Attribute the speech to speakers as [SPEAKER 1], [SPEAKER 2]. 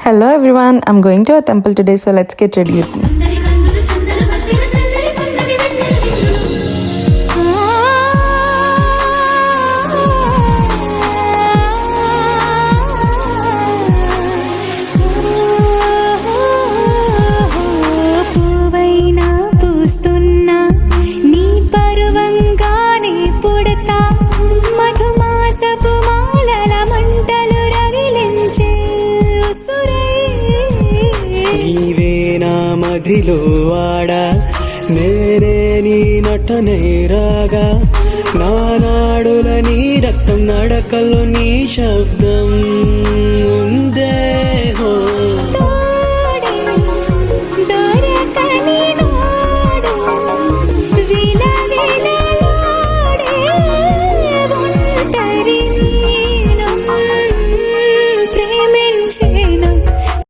[SPEAKER 1] Hello everyone, I'm going to a temple today, so let's get ready with me.
[SPEAKER 2] మదిలో వాడా నేనే నీ నటనే రాగా నా నాడుల నీ రక్తం నడకల్లో నీ శబ్దం